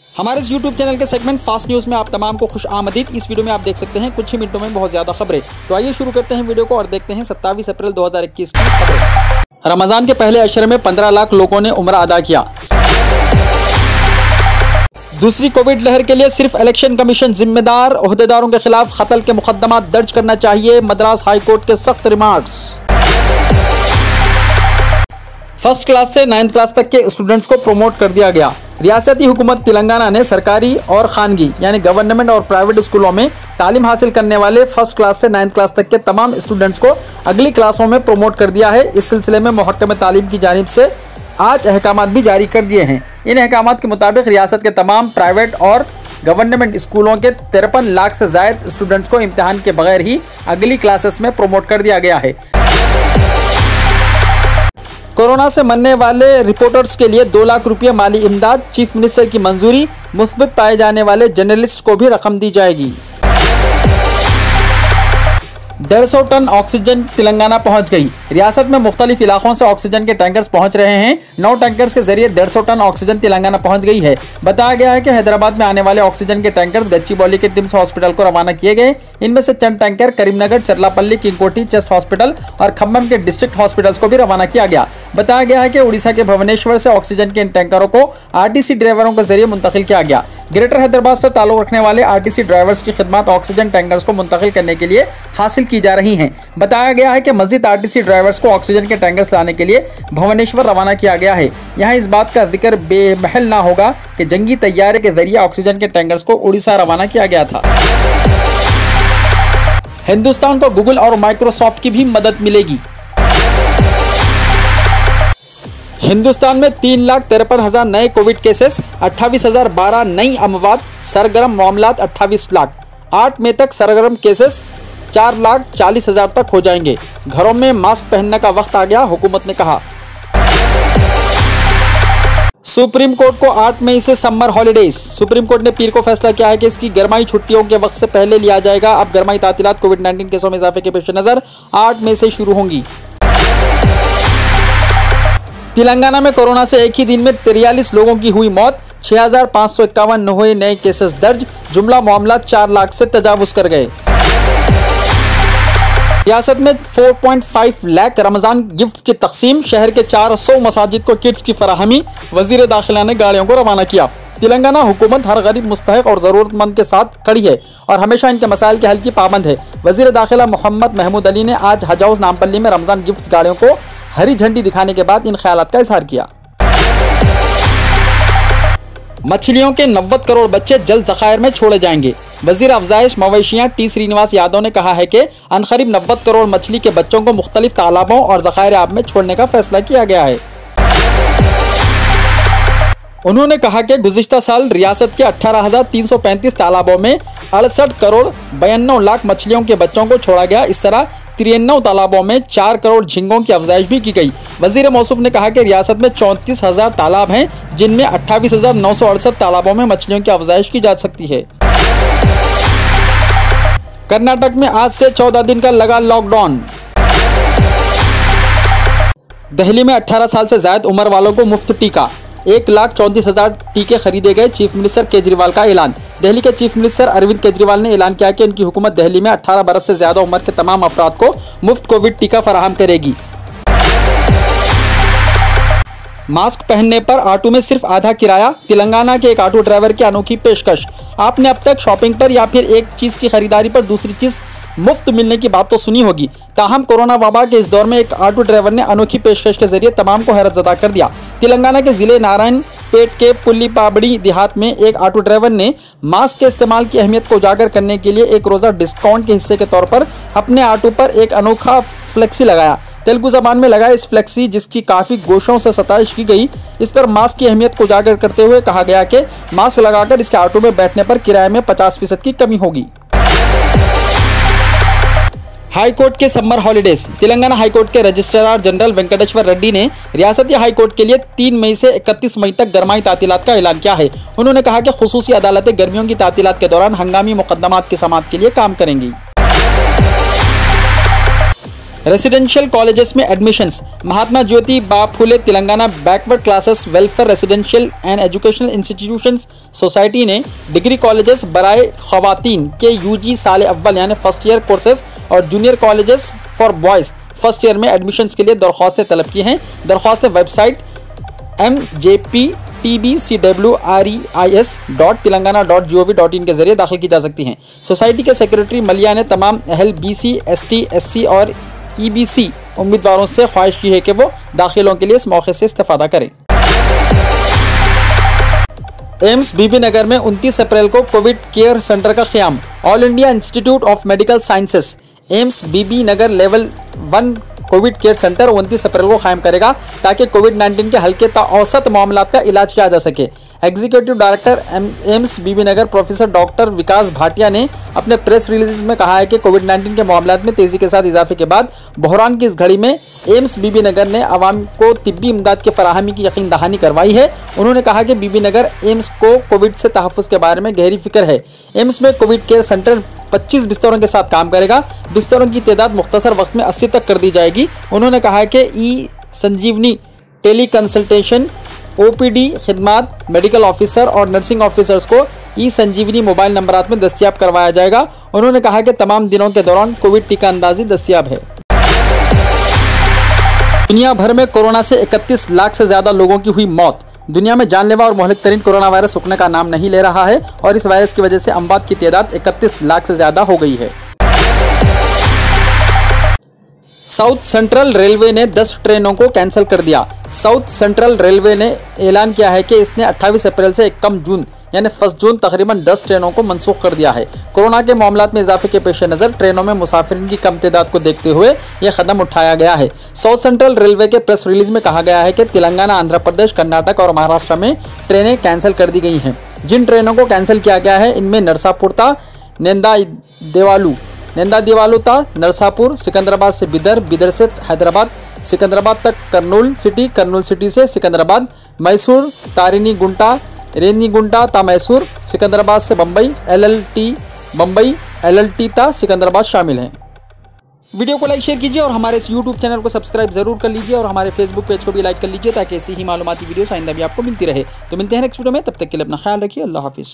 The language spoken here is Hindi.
हमारे इस YouTube चैनल के सेगमेंट फास्ट न्यूज़ में आप तमाम को खुश आमदीद। इस वीडियो में आप देख सकते हैं कुछ ही मिनटों में बहुत ज़्यादा खबरें। तो आइए शुरू करते हैं वीडियो को और देखते हैं 27 अप्रैल 2021 की खबरें। रमज़ान के पहले अशरे में 15 लाख लोगों ने उम्रा अदा किया। दूसरी कोविड लहर के लिए सिर्फ इलेक्शन कमीशन जिम्मेदार, ओहदेदारों के खिलाफ कत्ल के मुकदमा दर्ज करना चाहिए, मद्रास हाई कोर्ट के सख्त रिमार्क्स। फर्स्ट क्लास से 9th क्लास तक के स्टूडेंट्स को प्रमोट कर दिया गया। रियासती हुकूमत तेलंगाना ने सरकारी और खानगी यानी गवर्नमेंट और प्राइवेट स्कूलों में तालीम हासिल करने वाले फर्स्ट क्लास से 9th क्लास तक के तमाम स्टूडेंट्स को अगली क्लासों में प्रमोट कर दिया है। इस सिलसिले में महकमे तालीम की जानिब से आज अहकामात भी जारी कर दिए हैं। इन अहकामात के मुताबिक रियासत के तमाम प्राइवेट और गवर्नमेंट स्कूलों के 53 लाख से ज़ायद स्टूडेंट्स को इम्तिहान के बगैर ही अगली क्लासेस में प्रमोट कर दिया गया है। कोरोना से मरने वाले रिपोर्टर्स के लिए 2 लाख रुपये माली इमदाद, चीफ मिनिस्टर की मंजूरी। मुस्बत पाए जाने वाले जर्नलिस्ट को भी रकम दी जाएगी। 150 टन ऑक्सीजन तेलंगाना पहुंच गई। रियासत में मुख्तलिफ इलाकों से ऑक्सीजन के टैंकर्स पहुंच रहे हैं। 9 टैंकर्स के जरिए 150 टन ऑक्सीजन तेलंगाना पहुंच गई है। बताया गया है कि हैदराबाद में आने वाले ऑक्सीजन के टैंकर्स गच्चीबौली के टिम्स हॉस्पिटल को रवाना किए गए। इनमें से चंद tanker Karimnagar, Charlapalli, Kingkoti chest hospital और खम्मम के डिस्ट्रिक्ट हॉस्पिटल्स को भी रवाना किया गया। बताया गया है कि उड़ीसा के भुवनेश्वर से ऑक्सीजन के इन टैंकरों को आरटीसी ड्राइवरों के जरिए मुंतकिल किया गया। ग्रेटर हैदराबाद से ताल्लुक रखने वाले आरटीसी ड्राइवर्स की खिदमत ऑक्सीजन टैंकर्स को मुंतकिल करने के लिए हासिल की जा रही हैं। बताया गया है कि मजीद आरटीसी ड्राइवर्स को ऑक्सीजन के टैंकर्स लाने के लिए भुवनेश्वर रवाना किया गया है। यहाँ इस बात का जिक्र बेमहल ना होगा कि जंगी तैयारे के जरिए ऑक्सीजन के टैंकर्स को उड़ीसा रवाना किया गया था। हिंदुस्तान को गूगल और माइक्रोसॉफ्ट की भी मदद मिलेगी। हिंदुस्तान में 3,53,000 नए कोविड केसेस, 28,012 नई अमवात, सरगर्म मामलात 28 लाख। 8 मई तक सरगर्म केसेस 4,40,000 तक हो जाएंगे। घरों में मास्क पहनने का वक्त आ गया, हुकूमत ने कहा। सुप्रीम कोर्ट को 8 मई से समर हॉलीडेज। सुप्रीम कोर्ट ने पीर को फैसला किया है कि इसकी गर्माई छुट्टियों के वक्त से पहले लिया जाएगा। अब गर्माई तातीलात कोविड-19 केसों में इजाफे के पेश नज़र 8 मई से शुरू होंगी। तेलंगाना में कोरोना से एक ही दिन में 43 लोगों की हुई मौत, 6,551 हुए नए केसेस दर्ज। जुमला मामला 4 लाख से तजावुज कर गए। रियासत में 4.5 लाख रमज़ान गिफ्ट्स की तकसीम। शहर के 400 मसाजिद को किट्स की फराहमी। वजीर दाखिला ने गाड़ियों को रवाना किया। तेलंगाना हुकूमत हर गरीब, मुस्तहिक और ज़रूरतमंद के साथ खड़ी है और हमेशा इनके मसाइल के हल की पाबंद है। वजीर दाखिला मोहम्मद महमूद अली ने आज हज हाउस नामपल्ली में रमज़ान गिफ्ट्स गाड़ियों को हरी झंडी दिखाने के बाद इन ख्यालात का इजहार किया। मछलियों के 90 करोड़ बच्चे जल्द ज़खायर में छोड़े जाएंगे। वजीर अफजाइश मवेशियाँ टी श्रीनिवास यादव ने कहा है कि अनकरीब 90 करोड़ मछली के बच्चों को मुख्तलिफ तालाबों और ज़खायर आब में छोड़ने का फैसला किया गया है। उन्होंने कहा कि गुज़िश्ता साल रियासत के 18,335 तालाबों में 68 करोड़ 92 लाख मछलियों के बच्चों को छोड़ा गया। इस तरह 93 तालाबों में 4 करोड़ झींगों की अफजाइश भी की गई। वजीर मौसूफ ने कहा कि रियासत में 34,000 तालाब हैं, जिनमें 28,968 तालाबों में मछलियों की अफजाइश की जा सकती है। कर्नाटक में आज से 14 दिन का लगा लॉकडाउन। दिल्ली में 18 साल से ज़ायद उम्र वालों को मुफ्त टीका। 1,34,000 टीके खरीदे गए। चीफ मिनिस्टर केजरीवाल का ऐलान। दिल्ली के चीफ मिनिस्टर अरविंद केजरीवाल ने ऐलान किया कि उनकी हुकूमत दिल्ली में 18 बरस से ज़्यादा उम्र के तमाम अफराद को मुफ्त कोविड टीका फराहम करेगी। मास्क पहनने पर ऑटो में सिर्फ आधा किराया। तेलंगाना के एक ऑटो ड्राइवर की अनोखी पेशकश। आपने अब तक शॉपिंग पर या फिर एक चीज़ की खरीदारी पर दूसरी चीज़ मुफ्त मिलने की बात तो सुनी होगी। ताहम कोरोना वबा के इस दौर में एक ऑटो ड्राइवर ने अनोखी पेशकश के जरिए तमाम को हैरतज़दा कर दिया। तेलंगाना के ज़िले नारायणपेट के पुल्लीपाबड़ी देहात में एक ऑटो ड्राइवर ने मास्क के इस्तेमाल की अहमियत को उजागर करने के लिए एक रोज़ा डिस्काउंट के हिस्से के तौर पर अपने ऑटो पर एक अनोखा फ्लेक्सी लगाया। तेलुगु ज़बान में लगा इस फ्लेक्सी, जिसकी काफ़ी गोशों से सताइश की गई, इस पर मास्क की अहमियत को उजागर करते हुए कहा गया कि मास्क लगाकर इसके ऑटो में बैठने पर किराए में 50% की कमी होगी। हाई कोर्ट के summer holidays. Telangana high court के रजिस्ट्रार जनरल वेंकटेश्वर रेड्डी ने रियासती हाई कोर्ट के लिए 3 मई से 31 मई तक गरमाई तातीलात का ऐलान किया है। उन्होंने कहा कि खुसूसी अदालतें गर्मियों की तातीलात के दौरान हंगामी मुकदमात की समाअत के लिए काम करेंगी। रेसिडेंशियल कॉलेजेस में admissions. Mahatma Jyotiba Phule Telangana backward classes welfare residential and educational institutions society ने डिग्री कॉलेजेस बराए खवातीन के यूजी साल अव्वल यानी फर्स्ट ईयर कोर्सेज और junior colleges for boys first year में एडमिशंस के लिए दरख्वास्तें तलब की हैं। दरख्वास्तें वेबसाइट mjptbcwreis.telangana.gov.in के जरिए दाखिल की जा सकती हैं। सोसाइटी के सेक्रेटरी मलिया ने तमाम अहल BC, ST, SC और EBC उम्मीदवारों से ख्वाहिश की है कि वो दाखिलों के लिए इस मौके से इस्तेफादा करें। एम्स बीबी नगर में 29 अप्रैल को कोविड केयर सेंटर का क़याम। All India institute of medical sciences AIIMS Bibinagar level 1 covid care centre 29 अप्रैल को कायम करेगा ताकि कोविड-19 के हल्के ता औसत मामलात का इलाज किया जा सके। एग्जीक्यूटिव डायरेक्टर एम्स बीबी नगर प्रोफेसर डॉक्टर विकास भाटिया ने अपने प्रेस रिलीज में कहा है कि कोविड-19 के मामलात में तेज़ी के साथ इजाफे के बाद बहरान की इस घड़ी में एम्स बीबी नगर ने आवाम को तिब्बी इमदाद की फराहमी की यकीन दहानी करवाई है। उन्होंने कहा कि बीबी नगर एम्स को कोविड से तहफ़्फ़ुज़ के बारे में गहरी फिक्र है। एम्स में कोविड केयर सेंटर 25 बिस्तरों के साथ काम करेगा। बिस्तरों की तादाद मुख्तसर वक्त में 80 तक कर दी जाएगी। उन्होंने कहा कि ई-संजीवनी टेली कंसल्टेशन, OPD खिदमात मेडिकल ऑफिसर और नर्सिंग ऑफिसर्स को ई-संजीवनी मोबाइल नंबरात में दस्तियाब करवाया जाएगा। उन्होंने कहा कि तमाम दिनों के दौरान कोविड टीका अंदाजी दस्तियाब है। दुनिया भर में कोरोना से 31 लाख से ज़्यादा लोगों की हुई मौत। दुनिया में जानलेवा और मोहलिक तरीन कोरोना वायरस रुकने का नाम नहीं ले रहा है और इस वायरस की वजह से अमवात की तादाद 31 लाख से ज़्यादा हो गई है। साउथ सेंट्रल रेलवे ने 10 ट्रेनों को कैंसिल कर दिया। साउथ सेंट्रल रेलवे ने ऐलान किया है कि इसने 28 अप्रैल से 1 जून यानी 1 जून तकरीबन 10 ट्रेनों को मनसूख कर दिया है। कोरोना के मामलात में इजाफे के पेश नज़र ट्रेनों में मुसाफिरीन की कम तादाद को देखते हुए यह कदम उठाया गया है। साउथ सेंट्रल रेलवे के प्रेस रिलीज में कहा गया है कि तेलंगाना, आंध्र प्रदेश, कर्नाटक और महाराष्ट्र में ट्रेनें कैंसिल कर दी गई हैं। जिन ट्रेनों को कैंसिल किया गया है इनमें नरसापुर था नेंदा-देवालू था नरसापुर, सिकंदराबाद से बिदर, बिदर से हैदराबाद, सिकंदराबाद तक कर्नूल सिटी, कर्नूल सिटी से सिकंदराबाद, मैसूर तारिनीगुंटा, रेनीगुंटा ता मैसूर, सिकंदराबाद से बम्बई, बम्बई LLT ता सिकंदराबाद शामिल हैं। वीडियो को लाइक शेयर कीजिए और हमारे इस YouTube चैनल को सब्सक्राइब जरूर कर लीजिए और हमारे Facebook पेज को भी लाइक कर लीजिए ताकि ऐसी ही मालूमाती वीडियोस आइंदा भी आपको मिलती रहे। तो मिलते हैं नेक्स्ट वीडियो में, तब तक के लिए अपना ख्याल रखिए। अल्लाह हाफिज़।